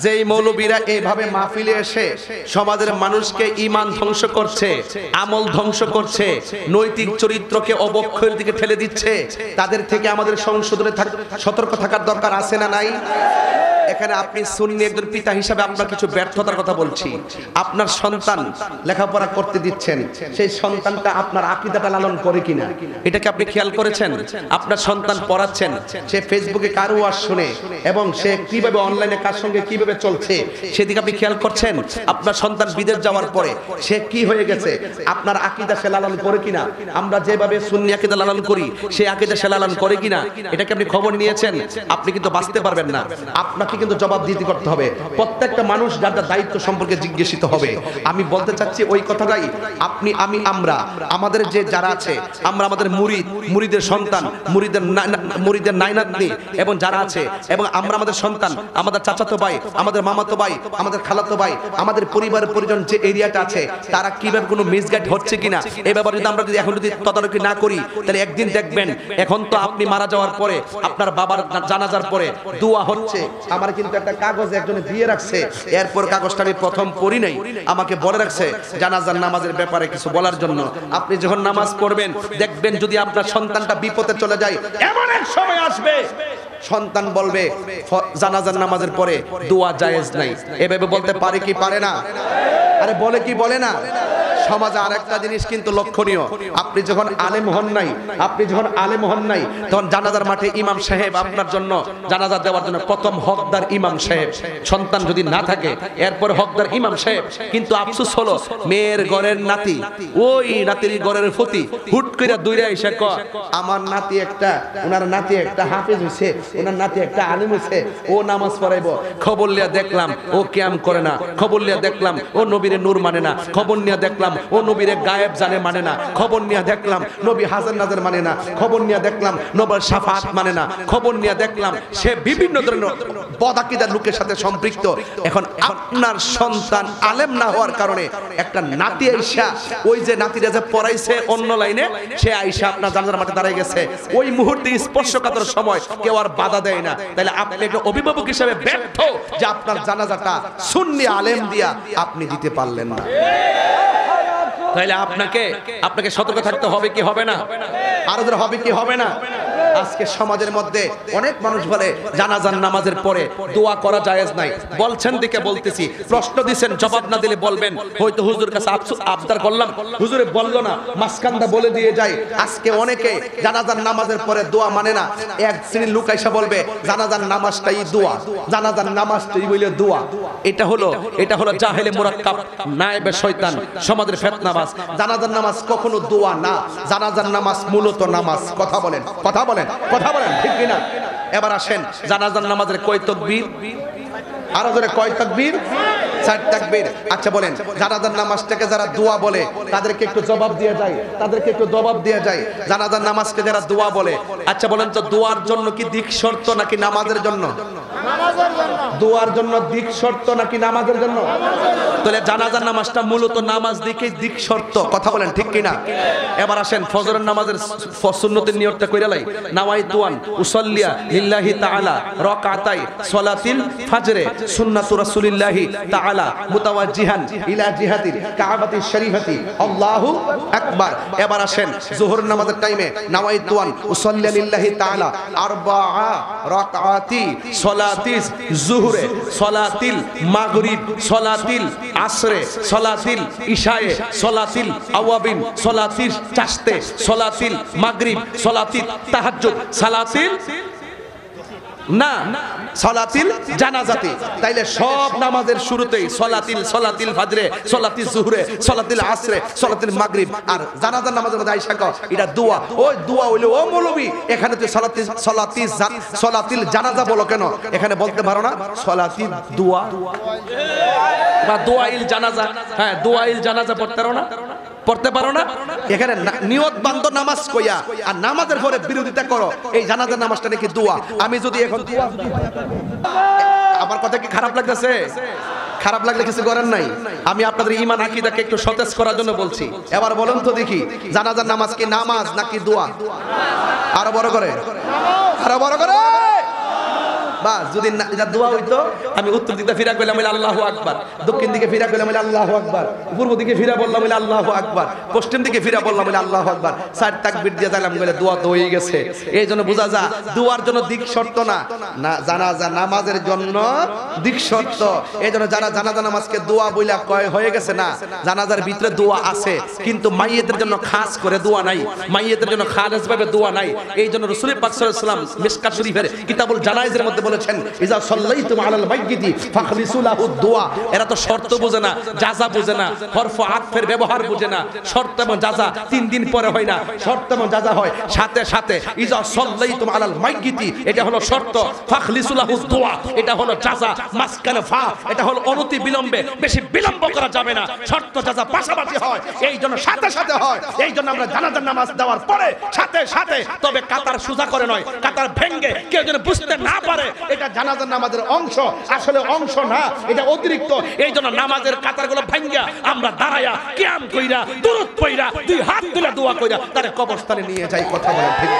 যেই মৌলবীরা এইভাবে মাহফিলে এসে সমাজের মানুষকে ঈমান ধ্বংস করছে, আমল ধ্বংস করছে, নৈতিক চরিত্রকে অবক্ষয়ের দিকে ঠেলে দিচ্ছে, তাদের থেকে আমাদের সংশোধনে সতর্ক থাকার দরকার আছে না নাই? এখানে আপনি সুন্নি একজন পিতা হিসাবে আপনার কিছু ব্যর্থতার কথা বলছি। আপনার সন্তান লেখাপড়া করতে দিচ্ছেন, সেই সন্তানটা আপনার আকীদাটা লালন করে কিনা এটাকে আপনি খেয়াল করেছেন? আপনার সন্তান পড়াচ্ছেন, সে ফেসবুকে কার ওয়াজ শুনে এবং সে কিভাবে অনলাইনে কার সঙ্গে কিভাবে চলছে সেদিকে আপনি খেয়াল করছেন? আপনার সন্তান বিদেশ যাওয়ার পরে সে কি হয়ে গেছে, আপনার আকীদা সে লালন করে কিনা? আমরা যেভাবে সুন্নি আকীদা লালন করি সেই আকীদা সে লালন করে কিনা এটাকে আপনি খবর নিয়েছেন? আপনি কিন্তু বাঁচতে পারবেন না। আপনাকে কিন্তু জবাব দিতে করতে হবে। প্রত্যেকটা মানুষ যার যার দায়িত্ব সম্পর্কে জিজ্ঞাসিত হবে। আমি বলতে চাচ্ছি ওই কথাটাই, আপনি আমি আমরা আমাদের যে যারা আছে, আমরা আমাদের মুরিদের সন্তান, মুরিদের নাইনাতনি এবং যারা আছে, এবং আমরা আমাদের সন্তান, আমাদের চাচাতো ভাই, আমাদের মামাতো ভাই, আমাদের খালাতো ভাই, আমাদের পরিবার পরিজন যে এরিয়াটা আছে তারা কিভাবে কোনো মিসগাইড হচ্ছে কিনা এই ব্যাপারে আমরা এখন যদি তদারকি না করি তাহলে একদিন দেখবেন, এখন তো আপনি মারা যাওয়ার পরে আপনার বাবার জানাজার পরে দোয়া হচ্ছে। আমার কিন্তু একটা কাগজ একজনে দিয়ে রাখছে, এরপর কাগজটা আমি প্রথম পড়ি নাই, আমাকে বলে রাখছে জানাজার নামাজের ব্যাপারে কিছু বলার জন্য। আপনি যখন নামাজ পড়বেন দেখবেন যদি আপনার সন্তানটা বিপদে চলে যায়, এমন এক সময় আসবে সন্তান বলবে জানাজার নামাজের পরে দোয়া জায়েজ নাই। এভাবে বলতে পারে কি পারে না? আরে বলে কি বলে না? সমাজে আরেকটা জিনিস কিন্তু লক্ষণীয়, আপনি যখন আলেম হন নাই তখন জানাজার মাঠে ইমাম সাহেব আপনার জন্য জানাজা দেওয়ার জন্য প্রথম হকদার ইমাম সাহেব। সন্তান যদি না থাকে এরপর হকদার ইমাম সাহেব। কিন্তু আফসোস হলো মেয়ের ঘরের নাতি, ওই নাতির ঘরের ফতি হুট করে দৌড়ে এসে কয় আমার নাতি একটা, ওনার নাতি একটা হাফেজ হইছে, ওনার নাতি একটা আলেম হইছে, ও নামাজ পড়াইবো। খবর লিয়া দেখলাম ও কিয়াম করে না, খবর লিয়া দেখলাম ও নবীরে নূর মানে না, খবর নিয়ে দেখলাম ও নবীরে গায়েব জানে মানে না, খবর নিয়ে দেখলাম নবী হাজার নাজার মানে না, খবর নিয়ে দেখলাম নবীর শাফাত মানে না, খবর নিয়ে দেখলাম সে বিভিন্ন ধরনের বদাকিদার লোকের সাথে সম্পৃক্ত। এখন আপনার সন্তান আলেম না হওয়ার কারণে একটা নাতি আইসা, ওই যে নাতিরা যে পড়াইছে অন্য লাইনে, সে আইসা আপনার জানাজার মাঠে দাঁড়িয়ে গেছে, ওই মুহূর্তে স্পর্শকাতর সময় কেউ আর বাধা দেয় না। তাহলে আপনি একটা অভিভাবক হিসেবে ব্যর্থ যে আপনার জানাজাটা সুন্নি আলেম দিয়া আপনি দিতে পারলেন না। তাহলে আপনাকে সতর্ক থাকতে হবে কি হবে না? আরো হবে কি হবে না? আজকে সমাজের মধ্যে অনেক মানুষ বলে জানাজার নামাজের পরে দোয়া করা জায়েজ নাই। বলছেন দিকে বলতেছি, প্রশ্ন দিবেন, জবাব না দিলে বলবেন হয়তো হুজুর কাছে আবদার করলাম, হুজুরে বললো না, মাসকান্দা বলে দিয়ে যায়। আজকে অনেকে জানাজার নামাজের পরে দোয়া মানে না। এক শ্রেণীর লোক এসে বলবে জানাজার নামাজটাই দোয়া, জানাজার নামাজটাই বলে দোয়া। এটা হলো জাহেলে মুরাক্কাব, নায়েবে শয়তান, সমাজের ফিতনাবাজ। জানাজার নামাজ কখনো দোয়া না, জানাজার নামাজ মূলত নামাজ। কথা বলেন ঠিক কিনা? এবার আসেন জানাজার নামাজের কয় তাকবীর? আরো জোরে কয় তাকবীর? 4 তাকবীর। আচ্ছা বলেন, জানাজার নামাজটাকে যারা দোয়া বলে তাদেরকে একটু জবাব দিয়ে যায়। জানাজার নামাজকে যারা দোয়া বলে, আচ্ছা বলেন তো দোয়ার জন্য কি দিক শর্ত নাকি নামাজের জন্য? দোয়ার জন্য দিক শর্ত নাকি নামাজের জন্য? তাহলে জানাজার নামাজটা মূলত নামাজ দিক শর্ত। কথা বলেন ঠিক কিনা? এবার আসেন ফজরের নামাজের সুন্নতের নিয়তটা কইরা লাই। নাওয়াইতু আন উসাল্লিয়া লিল্লাহি তাআলা রাকাতাই সলাতিল ফজরে সুন্নাতু রাসূলিল্লাহি তাআলা মুতাওয়াজ্জিহান ইলা জিহাতিল কাবাতিশ শরীফাতি আল্লাহু আকবার। এবার আসেন যোহর নামাজের টাইমে নাওয়াইতু আন উসাল্লিয়া লিল্লাহি তাআলা আরবাআ রাকাতি সলাতিস জুহরে সলাতিল মাগরিব সলাতিল আসরে সলাতিল ইশায়ে সলাতিল আওয়াবিন সলাতিল চাশতে সলাতিল মাগরিব সলাতিল তাহাজ্জুদ সলাতিল না সলাতিল জানাজাতি। তাইলে সব নামাজের শুরুতেই সলাতিল ফজরে, সলাতিল জুহরে, সলাতিল আসরে, সলাতিল মাগরিব আর জানাজার নামাজের মধ্যে আইসা কও এটা দোয়া। ওই দোয়া হইলো ও মৌলবী এখানে তুই সলাতিল জানাজা বলো কেন? এখানে বলতে পারো না সলাতিল দোয়া বা দোয়াইল জানাজা? হ্যাঁ, দোয়াইল জানাজা পড়তে পারো না? এখানে নিয়ত বান্ধ নামাজ কইয়া আর নামাজের পরে বিরোধিতা করো এই জানাজার নামাজটা নাকি দোয়া। আমি যদি এখন আমার কথা কি খারাপ লাগতেছে? খারাপ লাগলে কিছু করেন নাই। আমি আপনাদের ঈমান আকীদাকে একটু সতেজ করার জন্য বলছি। এবার বলুন তো দেখি, জানাজার নামাজ কি নামাজ নাকি দোয়া? আরো বড় করে বাস যদি এটা দোয়া হইতো, আমি উত্তর দিকে ফিরা কইলাম বলে আল্লাহু আকবার, দক্ষিণ দিকে ফিরা কইলাম বলে আল্লাহু আকবার, পূর্ব দিকে ফিরা বললাম বলে আল্লাহু আকবার, পশ্চিম দিকে ফিরা বললাম বলে আল্লাহু আকবার, চার তাকবীর দিয়ে দিলাম বলে দোয়া তো হয়ে গেছে। এই জন্য বোঝা যায় দোয়ার জন্য দিক শর্ত না, জানাজা নামাজের জন্য দিক শর্ত। এই জন্য যারা জানাজা নামাজকে দোয়া বইলা কয় হয়ে গেছে, না, জানাজার ভিতরে দোয়া আছে, কিন্তু মাইয়েতের জন্য খাস করে দোয়া নাই, মাইয়েতের জন্য খালেস ভাবে দোয়া নাই। এই জন্য রাসূল পাক সাল্লাল্লাহু আলাইহি ওয়াসাল্লাম মিশকাত শরীফের কিতাবুল জানাইজের মধ্যে বলেছেন, ইজা সাল্লাইতুম আলাল মাইয়িতি ফাখলিসু লাহু দুআ। এরা তো শর্ত বোঝে না, জাযা বোঝে না, হরফ আতফের ব্যবহার বোঝে না। শর্ত এবং জাযা 3 দিন পরে হয় না, শর্ত এবং জাযা হয় সাথে সাথে। ইজা সাল্লাইতুম আলাল মাইয়িতি, এটা হলো শর্ত, ফাখলিসু লাহু দুআ এটা হলো জাযা, মাসকানে ফা এটা হলো অনতি বিলম্বে, বেশি বিলম্ব করা যাবে না, শর্ত জাযা পাশাপাশি হয়, এই জন্য সাথে সাথে হয়। এই জন্য আমরা জানাজার নামাজ দেওয়ার পরে সাথে সাথে, তবে কাতার সোজা করে নয়, কাতার ভেঙ্গে কেউ যেন বুঝতে না পারে এটা জানাজার নামাজের অংশ, আসলে অংশ না, এটা অতিরিক্ত। এই জন্য নামাজের কাতারগুলো ভাঙ্গা আমরা দাঁড়ায়া কিয়াম কইরা দুরূদ পড়া 2 হাত তুলে দোয়া কইরা তারে কবরস্থানে নিয়ে যাই। কথা বলেন ঠিক?